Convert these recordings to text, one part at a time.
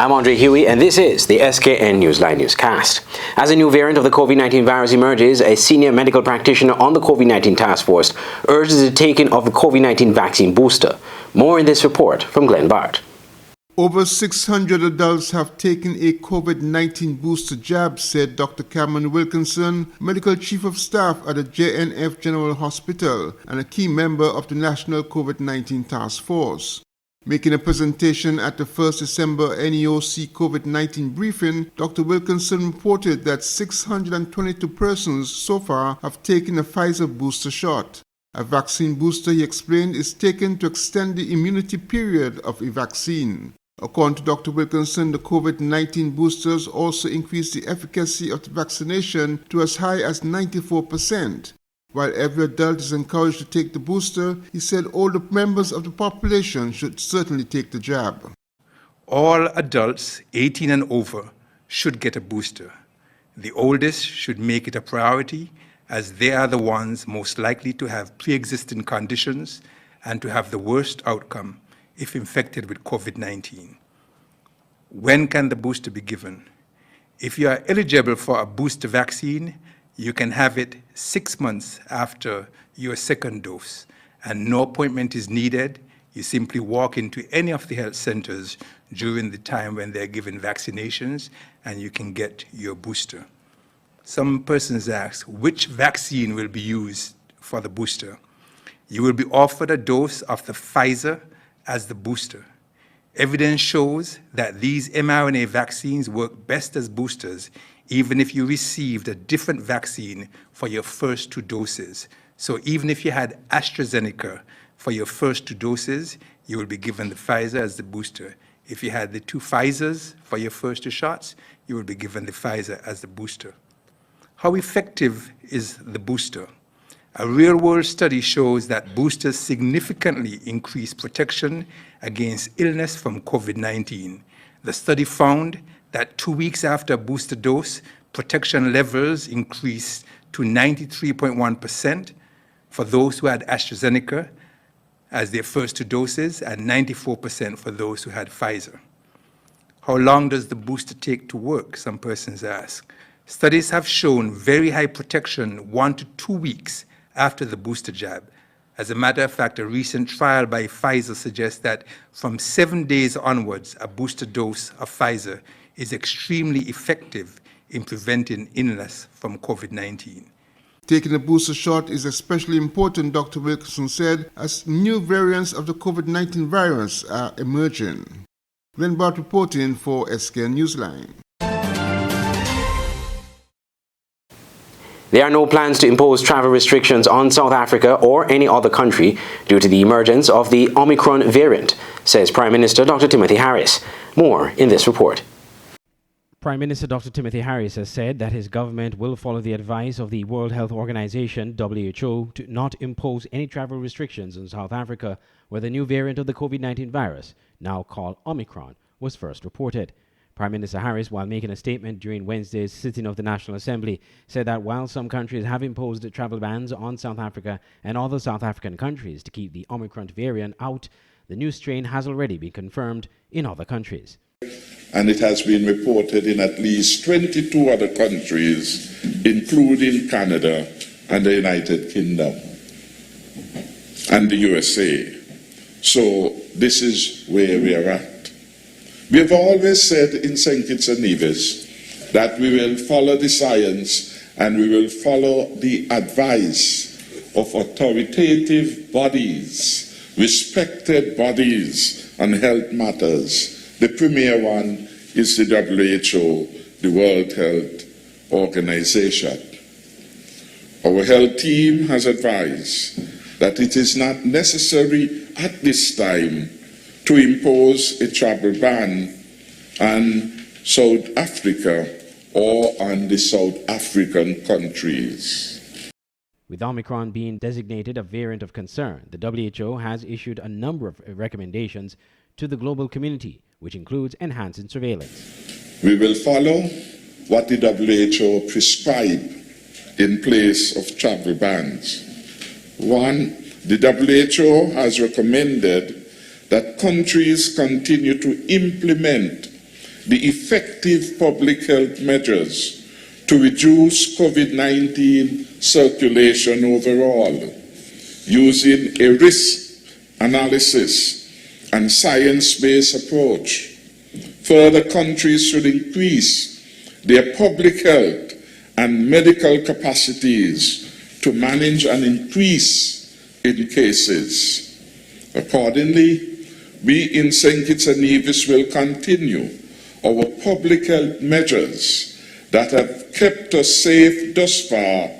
I'm Andre Huey, and this is the SKN Newsline newscast. As a new variant of the COVID-19 virus emerges, a senior medical practitioner on the COVID-19 task force urges the taking of the COVID-19 vaccine booster. More in this report from Glenn Bart. Over 600 adults have taken a COVID-19 booster jab, said Dr. Cameron Wilkinson, Medical Chief of Staff at the JNF General Hospital and a key member of the National COVID-19 Task Force. Making a presentation at the 1st December NEOC COVID-19 briefing, Dr. Wilkinson reported that 622 persons so far have taken a Pfizer booster shot. A vaccine booster, he explained, is taken to extend the immunity period of a vaccine. According to Dr. Wilkinson, the COVID-19 boosters also increase the efficacy of the vaccination to as high as 94%. While every adult is encouraged to take the booster, he said older members of the population should certainly take the jab. All adults 18 and over should get a booster. The oldest should make it a priority, as they are the ones most likely to have pre-existing conditions and to have the worst outcome if infected with COVID-19. When can the booster be given? If you are eligible for a booster vaccine, you can have it 6 months after your second dose, and no appointment is needed. You simply walk into any of the health centers during the time when they're given vaccinations, and you can get your booster. Some persons ask, which vaccine will be used for the booster? You will be offered a dose of the Pfizer as the booster. Evidence shows that these mRNA vaccines work best as boosters, even if you received a different vaccine for your first 2 doses. So even if you had AstraZeneca for your first 2 doses, you will be given the Pfizer as the booster. If you had the 2 Pfizers for your first 2 shots, you will be given the Pfizer as the booster. How effective is the booster? A real-world study shows that boosters significantly increase protection against illness from COVID-19. The study found that 2 weeks after a booster dose, protection levels increased to 93.1% for those who had AstraZeneca as their first 2 doses and 94% for those who had Pfizer. How long does the booster take to work? Some persons ask. Studies have shown very high protection 1 to 2 weeks after the booster jab. As a matter of fact, a recent trial by Pfizer suggests that from 7 days onwards, a booster dose of Pfizer is extremely effective in preventing illness from COVID-19. Taking a booster shot is especially important, Dr. Wilkinson said, as new variants of the COVID-19 virus are emerging. Glenn Bart reporting for SKN Newsline. There are no plans to impose travel restrictions on South Africa or any other country due to the emergence of the Omicron variant, says Prime Minister Dr. Timothy Harris. More in this report. Prime Minister Dr. Timothy Harris has said that his government will follow the advice of the World Health Organization, WHO, to not impose any travel restrictions in South Africa, where the new variant of the COVID-19 virus, now called Omicron, was first reported. Prime Minister Harris, while making a statement during Wednesday's sitting of the National Assembly, said that while some countries have imposed travel bans on South Africa and other South African countries to keep the Omicron variant out, the new strain has already been confirmed in other countries. And it has been reported in at least 22 other countries, including Canada and the United Kingdom and the USA. So this is where we are at. We have always said in St. Kitts and Nevis that we will follow the science and we will follow the advice of authoritative bodies, respected bodies on health matters. The premier one is the WHO, the World Health Organization. Our health team has advised that it is not necessary at this time to impose a travel ban on South Africa or on the South African countries. With Omicron being designated a variant of concern, the WHO has issued a number of recommendations to the global community, which includes enhancing surveillance. We will follow what the WHO prescribed in place of travel bans. 1, the WHO has recommended that countries continue to implement the effective public health measures to reduce COVID-19 circulation overall, using a risk analysis and science-based approach. Further, countries should increase their public health and medical capacities to manage an increase in cases. Accordingly, we in St. Kitts and Nevis will continue our public health measures that have kept us safe thus far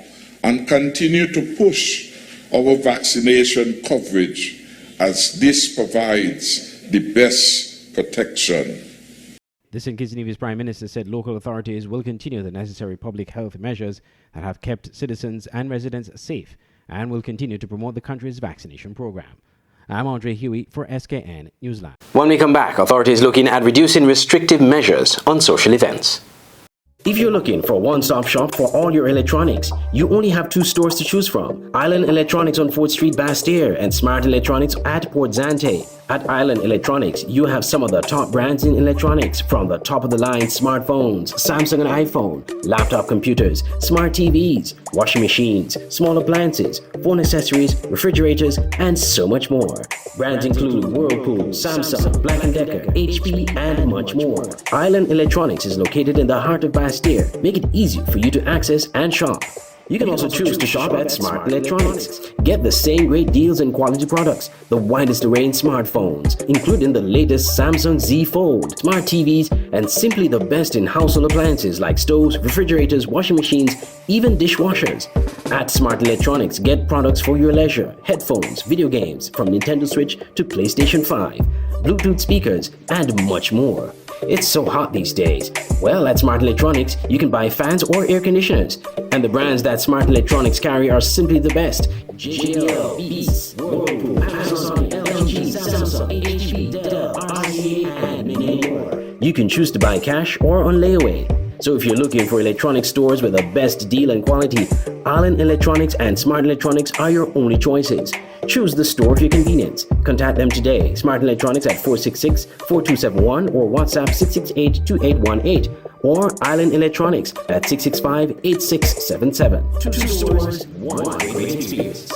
and continue to push our vaccination coverage, as this provides the best protection. The St. Kitts and Nevis Prime Minister said local authorities will continue the necessary public health measures that have kept citizens and residents safe and will continue to promote the country's vaccination program. I'm Andre Huey for SKN Newsline. When we come back, authorities looking at reducing restrictive measures on social events. If you're looking for a one-stop shop for all your electronics, you only have 2 stores to choose from: Island Electronics on 4th Street, Bastyr, and Smart Electronics at Port Zante. At Island Electronics, you have some of the top brands in electronics, from the top-of-the-line smartphones, Samsung and iPhone, laptop computers, smart TVs, washing machines, small appliances, phone accessories, refrigerators, and so much more. Brands include Whirlpool, Samsung, Black & Decker, HP, and much more. Island Electronics is located in the heart of Bastyr. Make it easy for you to access and shop. You can also choose to shop at Smart Electronics. Get the same great deals and quality products, the widest array in smartphones, including the latest Samsung Z Fold, smart TVs, and simply the best in household appliances like stoves, refrigerators, washing machines, even dishwashers. At Smart Electronics, get products for your leisure: headphones, video games, from Nintendo Switch to PlayStation 5, Bluetooth speakers, and much more. It's so hot these days. Well, at Smart Electronics, you can buy fans or air conditioners. And the brands that Smart Electronics carry are simply the best: JBL, Beats, Whirlpool, Amazon, LG, Samsung, HP, Dell, RCA, and many more. You can choose to buy cash or on layaway. So if you're looking for electronic stores with the best deal and quality, Island Electronics and Smart Electronics are your only choices. Choose the store of your convenience. Contact them today. Smart Electronics at 466-4271 or WhatsApp 668-2818, or Island Electronics at 665-8677. 2 stores, 1 great experience.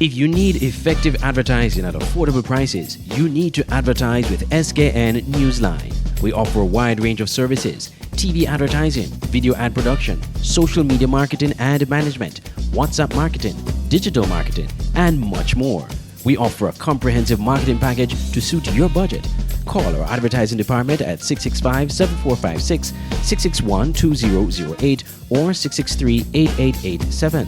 If you need effective advertising at affordable prices, you need to advertise with SKN Newsline. We offer a wide range of services: TV advertising, video ad production, social media marketing and management, WhatsApp marketing, digital marketing, and much more. We offer a comprehensive marketing package to suit your budget. Call our advertising department at 665-7456, 661-2008, or 663-8887.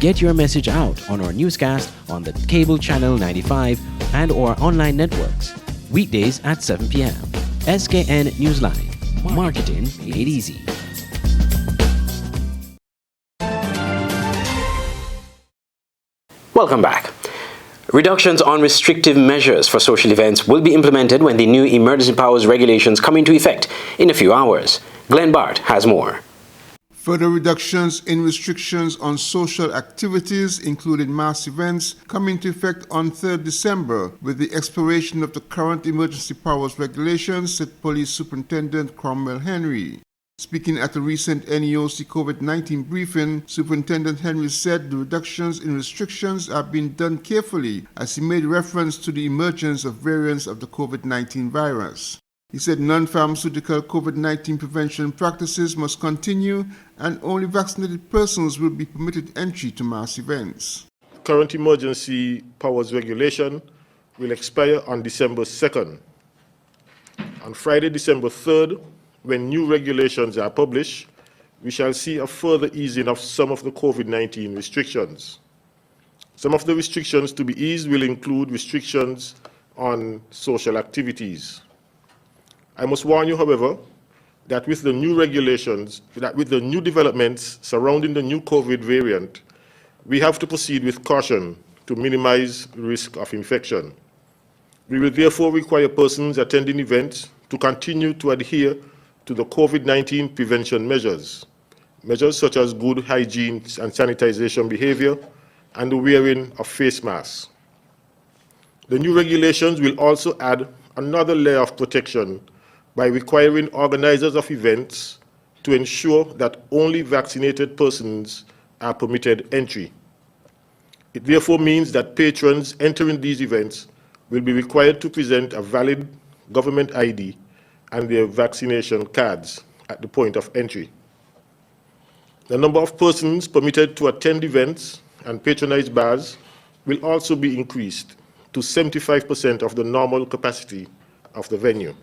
Get your message out on our newscast on the cable channel 95 and or online networks, weekdays at 7 p.m. SKN Newsline. Marketing made easy. Welcome back. Reductions on restrictive measures for social events will be implemented when the new emergency powers regulations come into effect in a few hours. Glenn Bart has more. Further reductions in restrictions on social activities, including mass events, come into effect on 3rd December with the expiration of the current emergency powers regulations, said Police Superintendent Cromwell Henry. Speaking at a recent NEOC COVID-19 briefing, Superintendent Henry said the reductions in restrictions are being done carefully, as he made reference to the emergence of variants of the COVID-19 virus. He said non-pharmaceutical COVID-19 prevention practices must continue and only vaccinated persons will be permitted entry to mass events. Current emergency powers regulation will expire on December 2nd. On Friday, December 3rd, when new regulations are published, we shall see a further easing of some of the COVID-19 restrictions. Some of the restrictions to be eased will include restrictions on social activities. I must warn you, however, that with the new regulations, with the new developments surrounding the new COVID variant, we have to proceed with caution to minimize risk of infection. We will therefore require persons attending events to continue to adhere to the COVID-19 prevention measures such as good hygiene and sanitization behavior and the wearing of face masks. The new regulations will also add another layer of protection by requiring organizers of events to ensure that only vaccinated persons are permitted entry. It therefore means that patrons entering these events will be required to present a valid government ID and their vaccination cards at the point of entry. The number of persons permitted to attend events and patronize bars will also be increased to 75% of the normal capacity of the venue.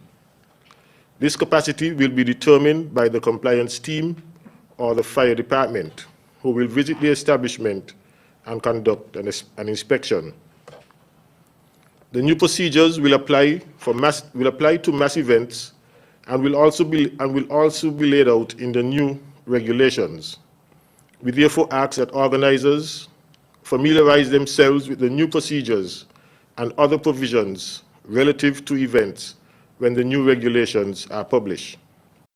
This capacity will be determined by the compliance team or the fire department, who will visit the establishment and conduct an inspection. The new procedures will apply to mass events and will also be laid out in the new regulations. We therefore ask that organizers familiarize themselves with the new procedures and other provisions relative to events when the new regulations are published.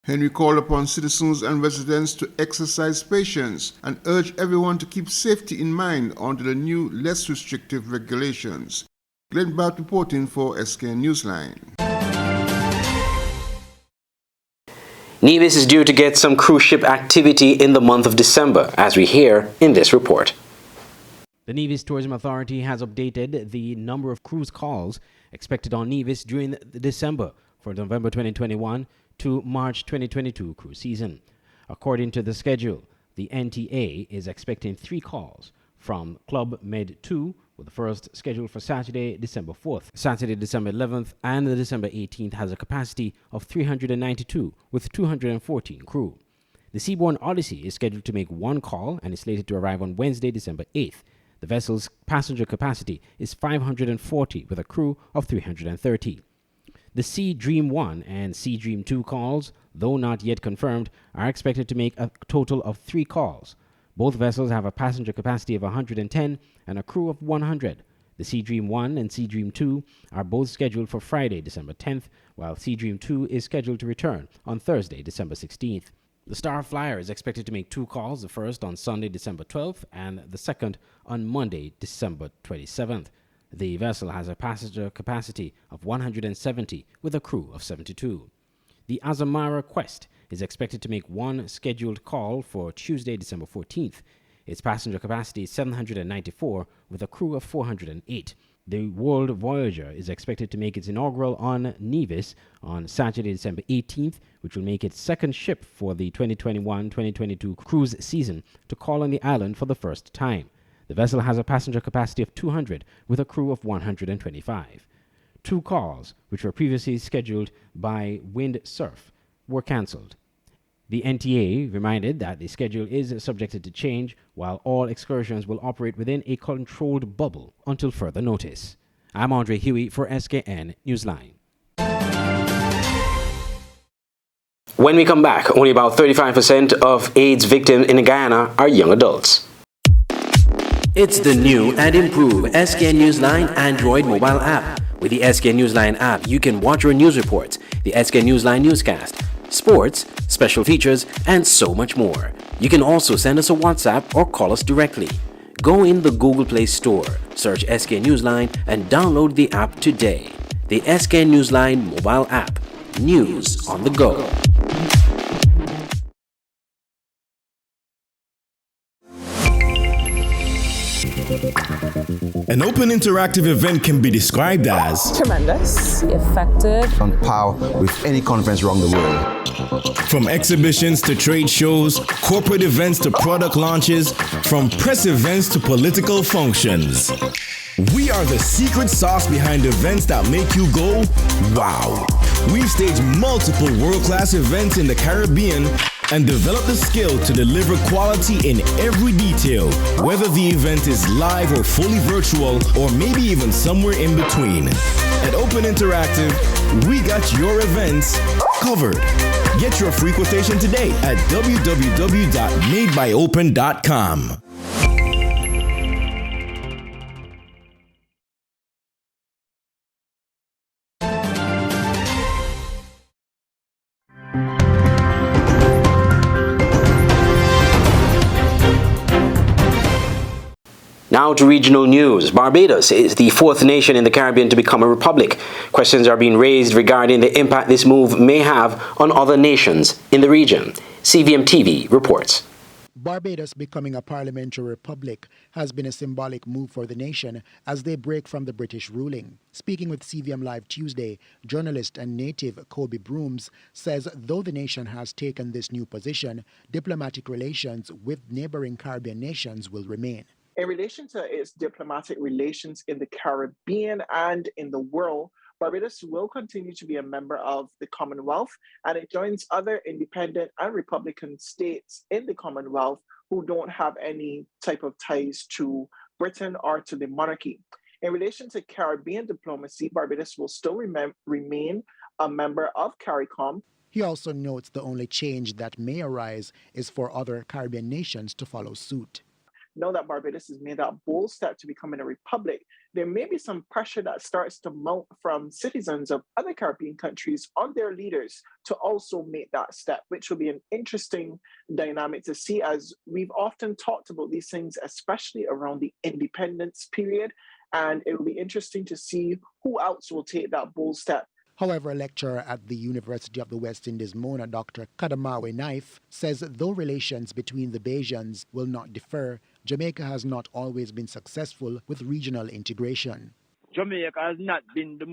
Henry called upon citizens and residents to exercise patience and urged everyone to keep safety in mind under the new, less restrictive regulations. Glenn Bart reporting for SKN Newsline. Nevis is due to get some cruise ship activity in the month of December, as we hear in this report. The Nevis Tourism Authority has updated the number of cruise calls expected on Nevis during the December for November 2021 to March 2022 cruise season. According to the schedule, the NTA is expecting 3 calls from Club Med 2, with the first scheduled for Saturday, December 4th. Saturday, December 11th and the December 18th has a capacity of 392 with 214 crew. The Seabourn Odyssey is scheduled to make 1 call and is slated to arrive on Wednesday, December 8th. The vessel's passenger capacity is 540 with a crew of 330. The Sea Dream 1 and Sea Dream 2 calls, though not yet confirmed, are expected to make a total of 3 calls. Both vessels have a passenger capacity of 110 and a crew of 100. The Sea Dream 1 and Sea Dream 2 are both scheduled for Friday, December 10th, while Sea Dream 2 is scheduled to return on Thursday, December 16th. The Star Flyer is expected to make 2 calls, the first on Sunday, December 12th, and the second on Monday, December 27th. The vessel has a passenger capacity of 170 with a crew of 72. The Azamara Quest is expected to make 1 scheduled call for Tuesday, December 14th. Its passenger capacity is 794 with a crew of 408. The World Voyager is expected to make its inaugural on Nevis on Saturday, December 18th, which will make its second ship for the 2021-2022 cruise season to call on the island for the first time. The vessel has a passenger capacity of 200 with a crew of 125. 2 calls, which were previously scheduled by Wind Surf, were cancelled. The NTA reminded that the schedule is subjected to change, while all excursions will operate within a controlled bubble until further notice. I'm Andre Huey for SKN Newsline. When we come back, only about 35% of AIDS victims in Guyana are young adults. It's the new and improved SKN Newsline Android mobile app. With the SKN Newsline app, you can watch your news reports, the SKN Newsline newscast, sports, special features, and so much more. You can also send us a WhatsApp or call us directly. Go in the Google Play Store, search SKN Newsline, and download the app today. The SKN Newsline mobile app. News on the go. An open interactive event can be described as tremendous, effective, on par with any conference around the world. From exhibitions to trade shows, corporate events to product launches, from press events to political functions. We are the secret sauce behind events that make you go, wow. We've staged multiple world-class events in the Caribbean and developed the skill to deliver quality in every detail, whether the event is live or fully virtual, or maybe even somewhere in between. At Open Interactive, we got your events covered. Get your free quotation today at www.madebyopen.com. Now to regional news. Barbados is the fourth nation in the Caribbean to become a republic. Questions are being raised regarding the impact this move may have on other nations in the region. CVM TV reports. Barbados becoming a parliamentary republic has been a symbolic move for the nation as they break from the British ruling. Speaking with CVM Live Tuesday, journalist and native Kobe Brooms says though the nation has taken this new position, diplomatic relations with neighboring Caribbean nations will remain. In relation to its diplomatic relations in the Caribbean and in the world, Barbados will continue to be a member of the Commonwealth, and it joins other independent and republican states in the Commonwealth who don't have any type of ties to Britain or to the monarchy. In relation to Caribbean diplomacy, Barbados will still remain a member of CARICOM. He also notes the only change that may arise is for other Caribbean nations to follow suit. Now that Barbados has made that bold step to becoming a republic, there may be some pressure that starts to mount from citizens of other Caribbean countries on their leaders to also make that step, which will be an interesting dynamic to see, as we've often talked about these things, especially around the independence period. And it will be interesting to see who else will take that bold step. However, a lecturer at the University of the West Indies, Mona, Dr. Kadamawe Knife, says though relations between the Bajans will not differ, Jamaica has not always been successful with regional integration. Jamaica has not been the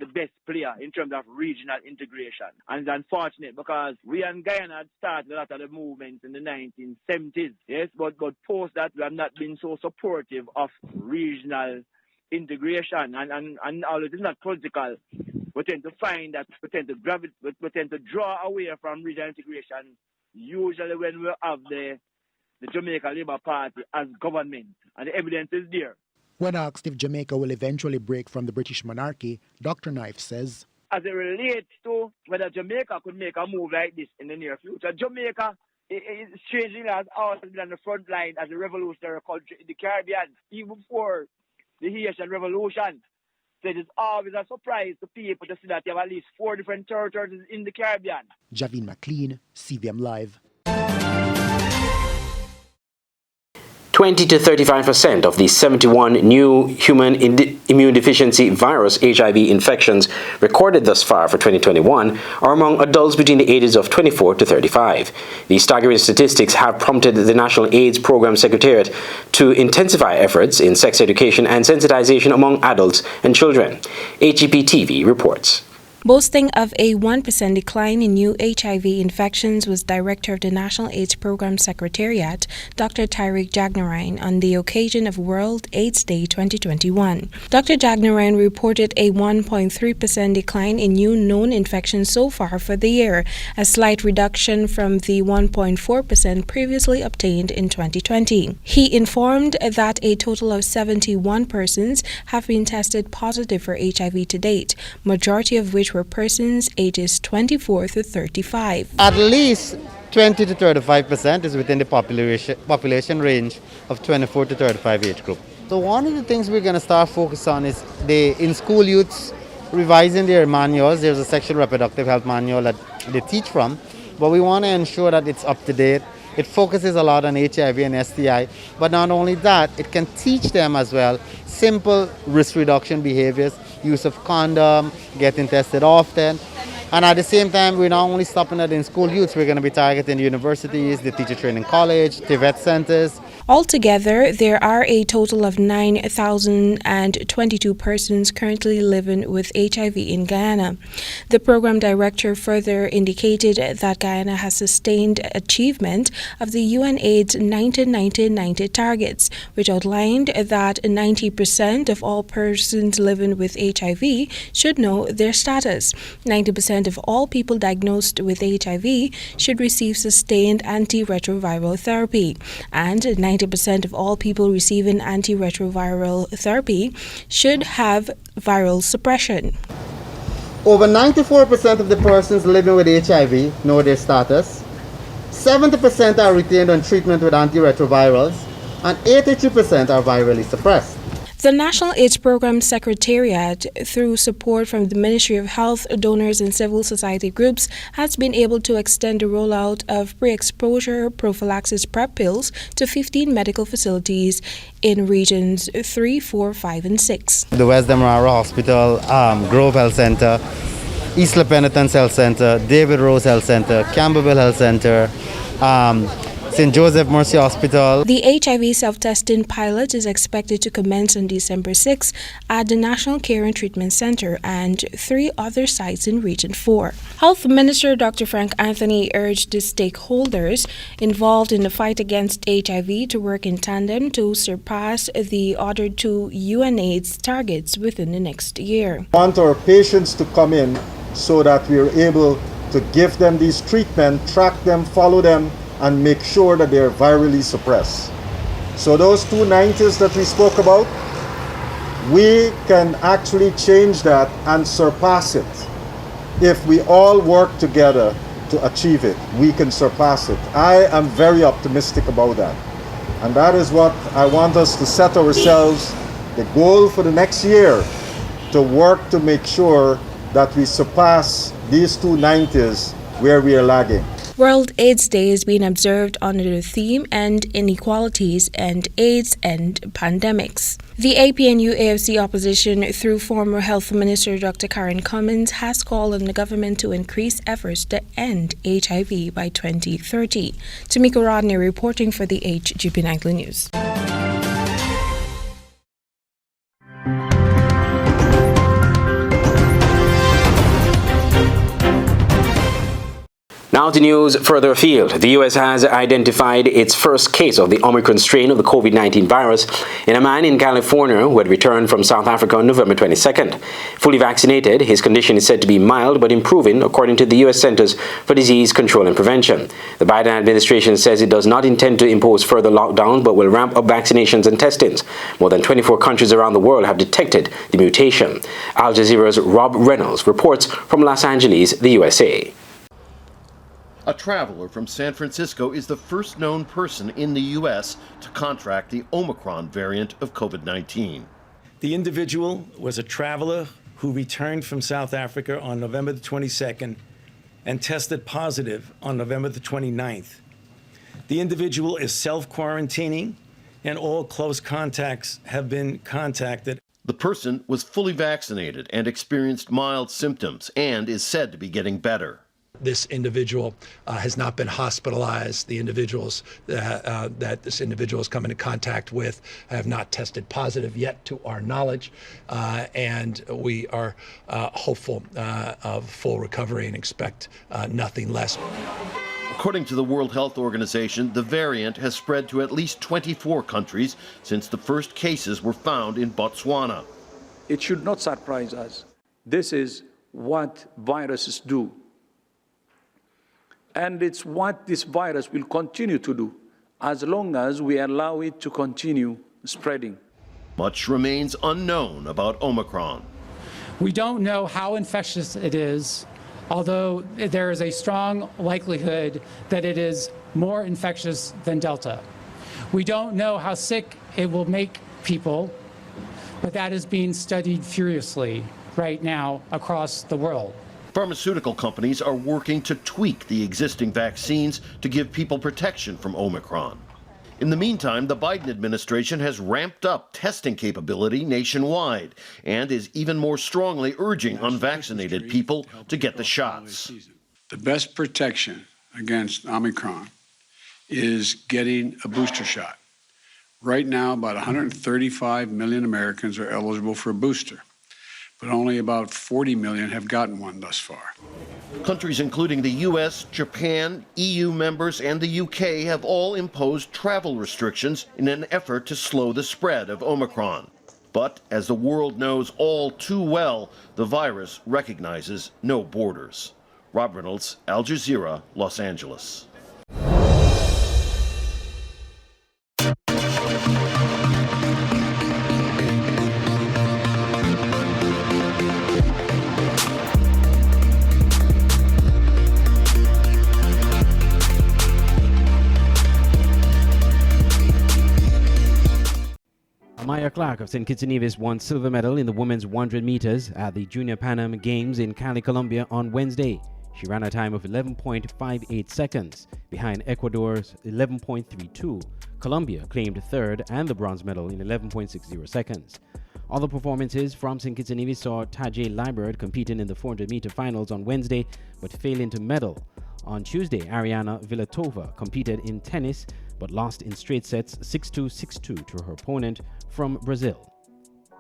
best player in terms of regional integration. And it's unfortunate because we and Guyana had started a lot of the movements in the 1970s. Yes, but post that we have not been so supportive of regional integration. And although it is not political, we tend to find that we tend to draw away from regional integration usually when we have the Jamaica Labour Party as government, and the evidence is there. When asked if Jamaica will eventually break from the British monarchy, Dr. Knife says, as it relates to whether Jamaica could make a move like this in the near future, Jamaica, strangely, has always been on the front line as a revolutionary country in the Caribbean, even before the Haitian Revolution. So it is always a surprise to people to see that you have at least 4 different territories in the Caribbean. Javine McLean, CVM Live. 20 to 35% of the 71 new human immune deficiency virus HIV infections recorded thus far for 2021 are among adults between the ages of 24 to 35. These staggering statistics have prompted the National AIDS Program Secretariat to intensify efforts in sex education and sensitization among adults and children. HEP TV reports. Boasting of a 1% decline in new HIV infections was Director of the National AIDS Program Secretariat, Dr. Tariq Jagnarine, on the occasion of World AIDS Day 2021. Dr. Jagnarine reported a 1.3% decline in new known infections so far for the year, a slight reduction from the 1.4% previously obtained in 2020. He informed that a total of 71 persons have been tested positive for HIV to date, majority of which were persons ages 24 to 35. At least 20 to 35% is within the population range of 24 to 35 age group. So one of the things we're going to start focus on is in school youths revising their manuals. There's a sexual reproductive health manual that they teach from, but we want to ensure that it's up to date. It focuses a lot on HIV and STI, but not only that, it can teach them as well simple risk reduction behaviors, use of condom, getting tested often. And at the same time, we're not only stopping it in school youths, we're going to be targeting universities, the teacher training college, TVET centers. Altogether, there are a total of 9,022 persons currently living with HIV in Guyana. The program director further indicated that Guyana has sustained achievement of the UNAIDS 90-90-90 targets, which outlined that 90% of all persons living with HIV should know their status. 90% of all people diagnosed with HIV should receive sustained antiretroviral therapy, and 90% of all people receiving antiretroviral therapy should have viral suppression. Over 94% of the persons living with HIV know their status. 70% are retained on treatment with antiretrovirals, and 82% are virally suppressed. The National AIDS Program Secretariat, through support from the Ministry of Health, donors, and civil society groups, has been able to extend the rollout of pre-exposure prophylaxis PrEP pills to 15 medical facilities in regions 3, 4, 5, and 6. The West Demerara Hospital, Grove Health Center, East La Penitence Health Center, David Rose Health Center, Camberville Health Center, St. Joseph Mercy Hospital. The HIV self-testing pilot is expected to commence on December 6 at the National Care and Treatment Center and 3 other sites in Region 4. Health Minister Dr. Frank Anthony urged the stakeholders involved in the fight against HIV to work in tandem to surpass the other 2 UNAIDS targets within the next year. We want our patients to come in so that we are able to give them these treatment, track them, follow them, and make sure that they are virally suppressed. So those 290s that we spoke about, we can actually change that and surpass it. If we all work together to achieve it, we can surpass it. I am very optimistic about that. And that is what I want us to set ourselves, the goal for the next year, to work to make sure that we surpass these 290s where we are lagging. World AIDS Day is being observed under the theme End Inequalities and AIDS and Pandemics. The APNU-AFC opposition, through former Health Minister Dr. Karen Cummins, has called on the government to increase efforts to end HIV by 2030. Tamika Rodney reporting for the HGP Nightly News. Now to news further afield. The U.S. has identified its first case of the Omicron strain of the COVID-19 virus in a man in California who had returned from South Africa on November 22nd. Fully vaccinated, his condition is said to be mild but improving, according to the U.S. Centers for Disease Control and Prevention. The Biden administration says it does not intend to impose further lockdowns but will ramp up vaccinations and testings. More than 24 countries around the world have detected the mutation. Al Jazeera's Rob Reynolds reports from Los Angeles, the USA. A traveler from San Francisco is the first known person in the U.S. to contract the Omicron variant of COVID-19. The individual was a traveler who returned from South Africa on November the 22nd and tested positive on November the 29th. The individual is self-quarantining and all close contacts have been contacted. The person was fully vaccinated and experienced mild symptoms and is said to be getting better. This individual has not been hospitalized. The individuals that this individual has come into contact with have not tested positive yet to our knowledge, and we are hopeful of full recovery and expect nothing less. According to the World Health Organization, the variant has spread to at least 24 countries since the first cases were found in Botswana. It should not surprise us. This is what viruses do. And it's what this virus will continue to do as long as we allow it to continue spreading. Much remains unknown about Omicron. We don't know how infectious it is, although there is a strong likelihood that it is more infectious than Delta. We don't know how sick it will make people, but that is being studied furiously right now across the world. Pharmaceutical companies are working to tweak the existing vaccines to give people protection from Omicron. In the meantime, the Biden administration has ramped up testing capability nationwide and is even more strongly urging unvaccinated people to get the shots. The best protection against Omicron is getting a booster shot. Right now, about 135 million Americans are eligible for a booster, but only about 40 million have gotten one thus far. Countries including the U.S., Japan, EU members, and the UK have all imposed travel restrictions in an effort to slow the spread of Omicron. But as the world knows all too well, the virus recognizes no borders. Rob Reynolds, Al Jazeera, Los Angeles. Clark of St. Kitts and Nevis won silver medal in the women's 100 meters at the Junior Pan Am Games in Cali, Colombia on Wednesday. She ran a time of 11.58 seconds behind Ecuador's 11.32. Colombia claimed third and the bronze medal in 11.60 seconds. Other performances from St. Kitts and Nevis saw Tajay Liburd competing in the 400-meter finals on Wednesday but failing to medal. On Tuesday, Ariana Villatova competed in tennis but lost in straight sets 6-2, 6-2 to her opponent from Brazil.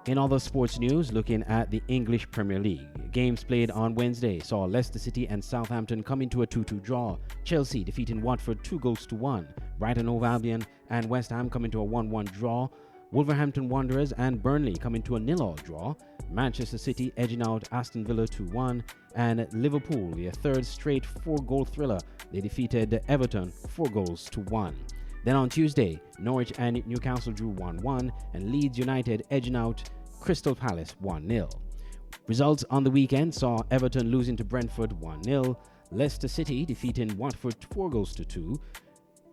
In other sports news, looking at the English Premier League, games played on Wednesday saw Leicester City and Southampton come into a 2-2 draw, Chelsea defeating Watford 2-1, Brighton Hove Albion and West Ham come into a 1-1 draw, Wolverhampton Wanderers and Burnley come into a 0-0 draw, Manchester City edging out Aston Villa 2-1, and Liverpool, their third straight 4-goal thriller, they defeated Everton 4-1. Then on Tuesday, Norwich and Newcastle drew 1-1, and Leeds United edging out Crystal Palace 1-0. Results on the weekend saw Everton losing to Brentford 1-0, Leicester City defeating Watford 4-2,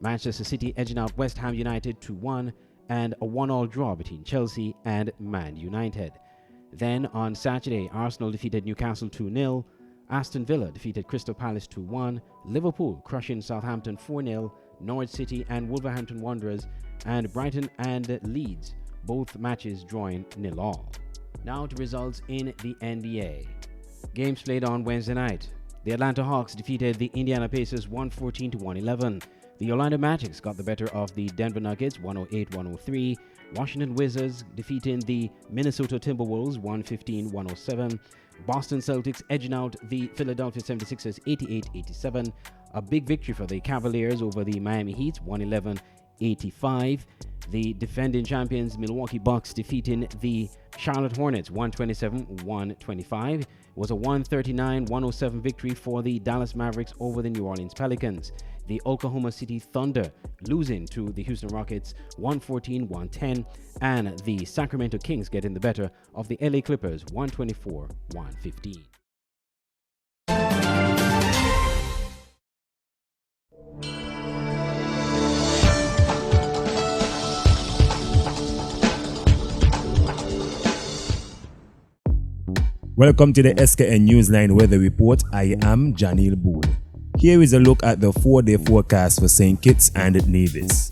Manchester City edging out West Ham United 2-1, and a 1-1 draw between Chelsea and Man United. Then on Saturday, Arsenal defeated Newcastle 2-0, Aston Villa defeated Crystal Palace 2-1, Liverpool crushing Southampton 4-0, Norwich City and Wolverhampton Wanderers, and Brighton and Leeds, both matches drawing 0-0. Now to results in the NBA. Games played on Wednesday night. The Atlanta Hawks defeated the Indiana Pacers 114-111. The Orlando Magic got the better of the Denver Nuggets 108-103. Washington Wizards defeating the Minnesota Timberwolves 115-107. Boston Celtics edging out the Philadelphia 76ers 88-87. A big victory for the Cavaliers over the Miami Heat 111-85. The defending champions Milwaukee Bucks defeating the Charlotte Hornets 127-125. It was a 139-107 victory for the Dallas Mavericks over the New Orleans Pelicans. The Oklahoma City Thunder losing to the Houston Rockets 114-110, and the Sacramento Kings getting the better of the LA Clippers 124-115. Welcome to the SKN Newsline Weather Report. I am Janil Boone. Here is a look at the 4-day forecast for St. Kitts and Nevis.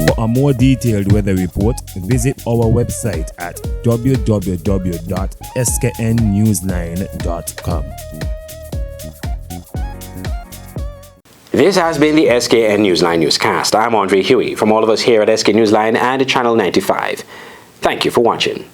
For a more detailed weather report, visit our website at www.sknnewsline.com. This has been the SKN Newsline newscast. I'm Andre Huey. From all of us here at SK Newsline and Channel 95, thank you for watching.